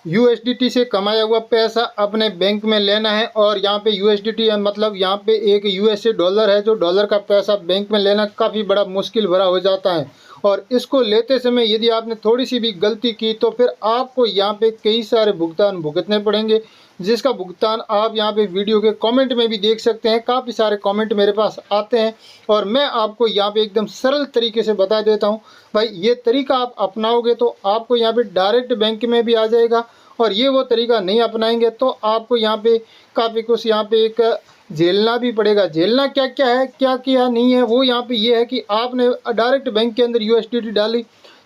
USDT से कमाया हुआ पैसा अपने बैंक में लेना है और यहाँ पे यूएसडीटी मतलब यहाँ पे एक यूएसए डॉलर है, जो डॉलर का पैसा बैंक में लेना काफ़ी बड़ा मुश्किल भरा हो जाता है। और इसको लेते समय यदि आपने थोड़ी सी भी गलती की तो फिर आपको यहाँ पे कई सारे भुगतान भुगतने पड़ेंगे, जिसका भुगतान आप यहाँ पे वीडियो के कमेंट में भी देख सकते हैं। काफ़ी सारे कमेंट मेरे पास आते हैं और मैं आपको यहाँ पे एकदम सरल तरीके से बता देता हूँ। भाई ये तरीका आप अपनाओगे तो आपको यहाँ पे डायरेक्ट बैंक में भी आ जाएगा, और ये वो तरीका नहीं अपनाएंगे तो आपको यहाँ पे काफ़ी कुछ यहाँ पे एक झेलना भी पड़ेगा। झेलना क्या क्या है, क्या क्या नहीं है, वो यहाँ पे ये है कि आपने डायरेक्ट बैंक के अंदर यूएसडीटी डाली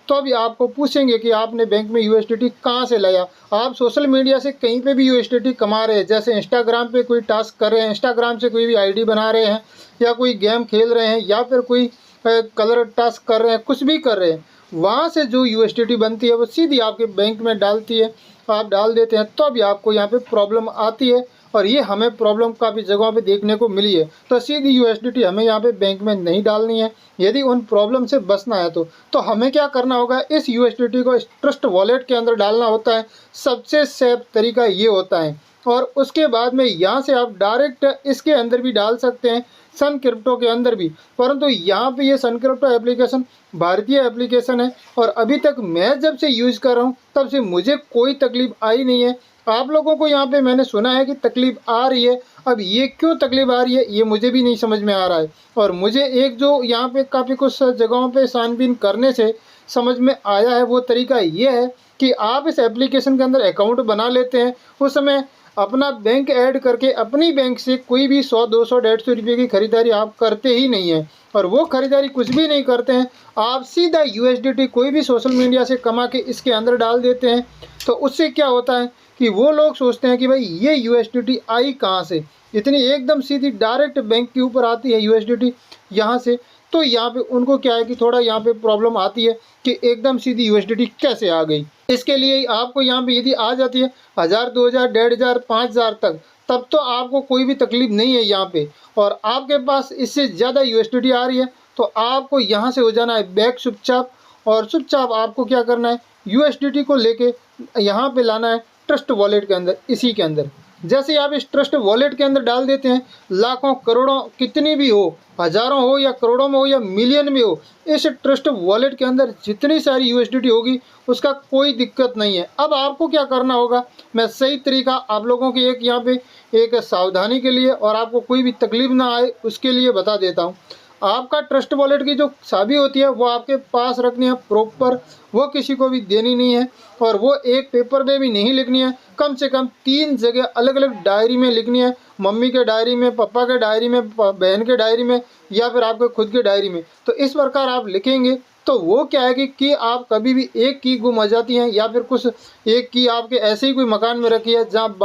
तो अभी आपको पूछेंगे कि आपने बैंक में यूएसडीटी कहाँ से लाया। आप सोशल मीडिया से कहीं पे भी यूएसडीटी कमा रहे हैं, जैसे इंस्टाग्राम पे कोई टास्क कर रहे हैं, इंस्टाग्राम से कोई भी आईडी बना रहे हैं, या कोई गेम खेल रहे हैं, या फिर कोई कलर टास्क कर रहे हैं, कुछ भी कर रहे हैं, वहाँ से जो यूएसडीटी बनती है वो सीधी आपके बैंक में डालती है, आप डाल देते हैं तो अभी आपको यहाँ पे प्रॉब्लम आती है। और ये हमें प्रॉब्लम काफ़ी जगहों पे देखने को मिली है। तो सीधी यूएसडीटी हमें यहाँ पे बैंक में नहीं डालनी है यदि उन प्रॉब्लम से बचना है तो हमें क्या करना होगा, इस यूएसडीटी को ट्रस्ट वॉलेट के अंदर डालना होता है। सबसे सेफ तरीका ये होता है। और उसके बाद में यहाँ से आप डायरेक्ट इसके अंदर भी डाल सकते हैं, सन क्रिप्टो के अंदर भी। परंतु यहाँ पे ये सन क्रिप्टो एप्लीकेशन भारतीय एप्लीकेशन है और अभी तक मैं जब से यूज़ कर रहा हूँ तब से मुझे कोई तकलीफ आई नहीं है। आप लोगों को यहाँ पे मैंने सुना है कि तकलीफ़ आ रही है। अब ये क्यों तकलीफ़ आ रही है ये मुझे भी नहीं समझ में आ रहा है। और मुझे एक जो यहाँ पे काफ़ी कुछ जगहों पे छानबीन करने से समझ में आया है, वो तरीका ये है कि आप इस एप्लीकेशन के अंदर अकाउंट बना लेते हैं, उस समय अपना बैंक ऐड करके अपनी बैंक से कोई भी 100, 200, 150 रुपये की खरीदारी आप करते ही नहीं हैं। और वो खरीदारी कुछ भी नहीं करते हैं, आप सीधा यूएसडीटी कोई भी सोशल मीडिया से कमा के इसके अंदर डाल देते हैं। तो उससे क्या होता है कि वो लोग सोचते हैं कि भाई ये यूएसडीटी आई कहाँ से, इतनी एकदम सीधी डायरेक्ट बैंक के ऊपर आती है यूएसडीटी यहाँ से। तो यहाँ पे उनको क्या है कि थोड़ा यहाँ पे प्रॉब्लम आती है कि एकदम सीधी यूएसडीटी कैसे आ गई। इसके लिए आपको यहाँ पे यदि आ जाती है 1000, 2000, 1500, 5000 तक, तब तो आपको कोई भी तकलीफ नहीं है यहाँ पे। और आपके पास इससे ज़्यादा यूएसडीटी आ रही है तो आपको यहाँ से हो जाना है बैक चुपचाप, और चुपचाप आपको क्या करना है, यूएसडीटी को लेके यहाँ पे लाना है ट्रस्ट वॉलेट के अंदर। इसी के अंदर जैसे ही आप इस ट्रस्ट वॉलेट के अंदर डाल देते हैं, लाखों करोड़ों कितनी भी हो, हज़ारों हो या करोड़ों में हो या मिलियन में हो, इस ट्रस्ट वॉलेट के अंदर जितनी सारी यूएसडीटी होगी उसका कोई दिक्कत नहीं है। अब आपको क्या करना होगा, मैं सही तरीका आप लोगों की एक यहाँ पे एक सावधानी के लिए और आपको कोई भी तकलीफ ना आए उसके लिए बता देता हूँ। आपका ट्रस्ट वॉलेट की जो चाबी होती है वो आपके पास रखनी है प्रॉपर, वो किसी को भी देनी नहीं है, और वो एक पेपर में भी नहीं लिखनी है, कम से कम 3 जगह अलग अलग डायरी में लिखनी है। मम्मी के डायरी में, पापा के डायरी में, बहन के डायरी में, या फिर आपके खुद के डायरी में। तो इस प्रकार आप लिखेंगे तो वो क्या है कि आप कभी भी एक की गुम हो जाती हैं, या फिर कुछ एक की आपके ऐसे ही कोई मकान में रखी है जहाँ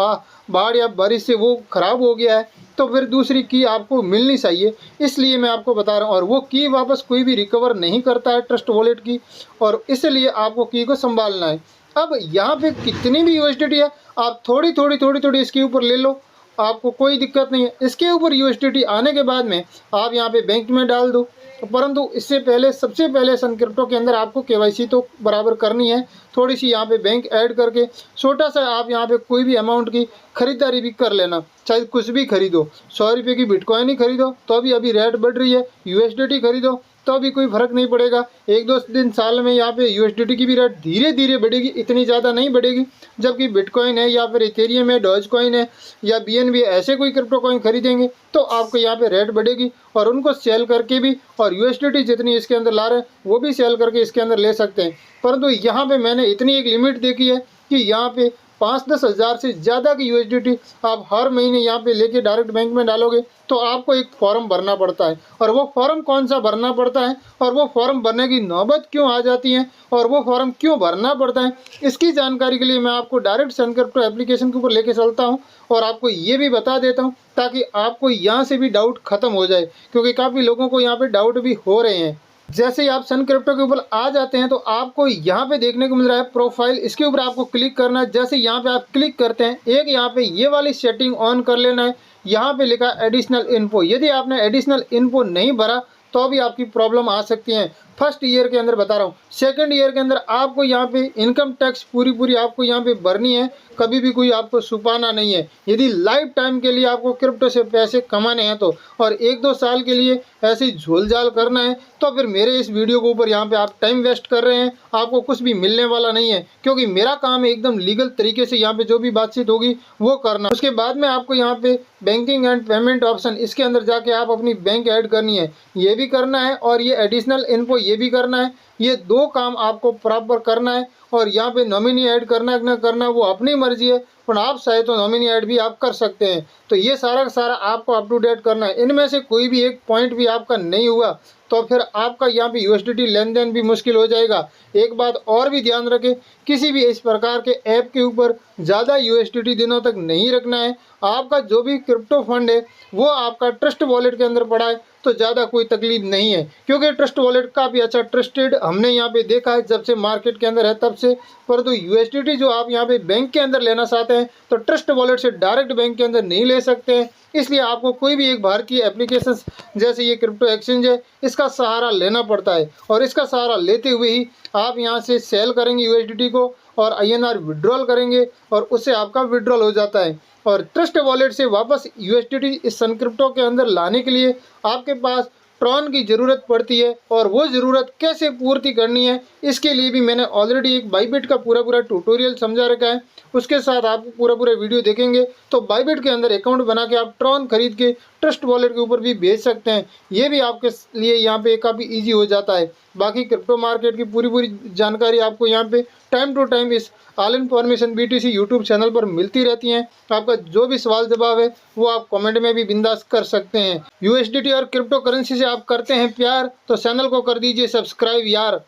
बाढ़ या बारिश से वो ख़राब हो गया है, तो फिर दूसरी की आपको मिलनी चाहिए। इसलिए मैं आपको बता रहा हूँ। और वो की वापस कोई भी रिकवर नहीं करता है ट्रस्ट वॉलेट की, और इसलिए आपको की को संभालना है। अब यहाँ पे कितनी भी यूएसडीटी है, आप थोड़ी थोड़ी इसके ऊपर ले लो, आपको कोई दिक्कत नहीं है। इसके ऊपर यूएसडीटी आने के बाद में आप यहाँ पे बैंक में डाल दो। परंतु इससे पहले सबसे पहले सन क्रिप्टो के अंदर आपको केवाईसी तो बराबर करनी है, थोड़ी सी यहाँ पे बैंक ऐड करके छोटा सा आप यहाँ पे कोई भी अमाउंट की खरीदारी भी कर लेना। चाहे कुछ भी खरीदो, 100 रुपये की बिटकॉइन ही खरीदो तो अभी रेट बढ़ रही है, यूएसडीटी खरीदो तो भी कोई फ़र्क नहीं पड़ेगा। 1-2 दिन साल में यहाँ पे यूएसडीटी की भी रेट धीरे धीरे बढ़ेगी, इतनी ज़्यादा नहीं बढ़ेगी। जबकि बिटकॉइन है या फिर इथेरियम है, डॉज कॉइन है या बीएनबी ऐसे कोई क्रिप्टो कॉइन खरीदेंगे तो आपको यहाँ पे रेट बढ़ेगी, और उनको सेल करके भी, और यूएसडीटी जितनी इसके अंदर ला रहे हैं वो भी सेल करके इसके अंदर ले सकते हैं। परंतु यहाँ पे मैंने इतनी एक लिमिट देखी है कि यहाँ पे 5-10 हज़ार से ज़्यादा की यूएसडीटी आप हर महीने यहाँ पे लेके डायरेक्ट बैंक में डालोगे तो आपको एक फॉर्म भरना पड़ता है। और वो फॉर्म कौन सा भरना पड़ता है, और वो फॉर्म भरने की नौबत क्यों आ जाती है, और वो फॉर्म क्यों भरना पड़ता है, इसकी जानकारी के लिए मैं आपको डायरेक्ट सन क्रिप्टो एप्लीकेशन के ऊपर लेके चलता हूँ और आपको ये भी बता देता हूँ, ताकि आपको यहाँ से भी डाउट ख़त्म हो जाए, क्योंकि काफ़ी लोगों को यहाँ पर डाउट भी हो रहे हैं। जैसे ही आप सन क्रिप्टो के ऊपर आ जाते हैं तो आपको यहाँ पे देखने को मिल रहा है प्रोफाइल, इसके ऊपर आपको क्लिक करना है। जैसे यहाँ पे आप क्लिक करते हैं, एक यहाँ पे ये वाली सेटिंग ऑन कर लेना है। यहाँ पे लिखा एडिशनल इन्फो, यदि आपने एडिशनल इन्फो नहीं भरा तो भी आपकी प्रॉब्लम आ सकती है। फर्स्ट ईयर के अंदर बता रहा हूँ। सेकंड ईयर के अंदर आपको यहाँ पे इनकम टैक्स पूरी आपको यहाँ पे भरनी है, कभी भी कोई आपको छुपाना नहीं है। यदि लाइफ टाइम के लिए आपको क्रिप्टो से पैसे कमाने हैं तो, और 1-2 साल के लिए ऐसे ही झोल-झाल करना है तो फिर मेरे इस वीडियो के ऊपर यहाँ पे आप टाइम वेस्ट कर रहे हैं, आपको कुछ भी मिलने वाला नहीं है। क्योंकि मेरा काम है एकदम लीगल तरीके से यहाँ पे जो भी बातचीत होगी वो करना। उसके बाद में आपको यहाँ पे बैंकिंग एंड पेमेंट ऑप्शन, इसके अंदर जाके आप अपनी बैंक ऐड करनी है, ये भी करना है, और ये एडिशनल इन्फो ये भी करना है। ये 2 काम आपको प्रॉपर करना है। और यहाँ पे नॉमिनी ऐड करना है कि ना करना वो अपनी मर्जी है, पर आप चाहे तो नॉमिनी ऐड भी आप कर सकते हैं। तो ये सारा का सारा आपको अप टू डेट करना है। इनमें से कोई भी एक पॉइंट भी आपका नहीं हुआ तो फिर आपका यहाँ पे यूएसडीटी लेन देन भी मुश्किल हो जाएगा। एक बात और भी ध्यान रखें, किसी भी इस प्रकार के ऐप के ऊपर ज़्यादा यूएसडीटी दिनों तक नहीं रखना है। आपका जो भी क्रिप्टो फंड है वो आपका ट्रस्ट वॉलेट के अंदर पड़ा है तो ज़्यादा कोई तकलीफ नहीं है, क्योंकि ट्रस्ट वॉलेट काफ़ी अच्छा ट्रस्टेड हमने यहाँ पे देखा है जब से मार्केट के अंदर है तब से। परंतु यूएसडीटी जो आप यहाँ पे बैंक के अंदर लेना चाहते हैं तो ट्रस्ट वॉलेट से डायरेक्ट बैंक के अंदर नहीं ले सकते हैं। इसलिए आपको कोई भी एक भारतीय एप्लीकेशन जैसे ये क्रिप्टो एक्सचेंज है इसका सहारा लेना पड़ता है, और इसका सहारा लेते हुए ही आप यहाँ से सेल करेंगे यूएसडीटी को और आईएनआर विड्रॉल करेंगे और उससे आपका विड्रॉल हो जाता है। और ट्रस्ट वॉलेट से वापस यूएसडीटी इस सन क्रिप्टो के अंदर लाने के लिए आपके पास ट्रॉन की ज़रूरत पड़ती है, और वो ज़रूरत कैसे पूर्ति करनी है इसके लिए भी मैंने ऑलरेडी एक बाइबिट का पूरा ट्यूटोरियल समझा रखा है। उसके साथ आप पूरा वीडियो देखेंगे तो बाइबिट के अंदर अकाउंट बना के आप ट्रॉन खरीद के ट्रस्ट वॉलेट के ऊपर भी भेज सकते हैं। ये भी आपके लिए यहाँ पे काफ़ी ईजी हो जाता है। बाकी क्रिप्टो मार्केट की पूरी जानकारी आपको यहाँ पे टाइम टू टाइम इस all information BTC YouTube channel पर मिलती रहती हैं। आपका जो भी सवाल जवाब है वो आप कमेंट में भी बिंदास कर सकते हैं। यूएसडीटी और क्रिप्टो करेंसी से आप करते हैं प्यार तो चैनल को कर दीजिए सब्सक्राइब यार।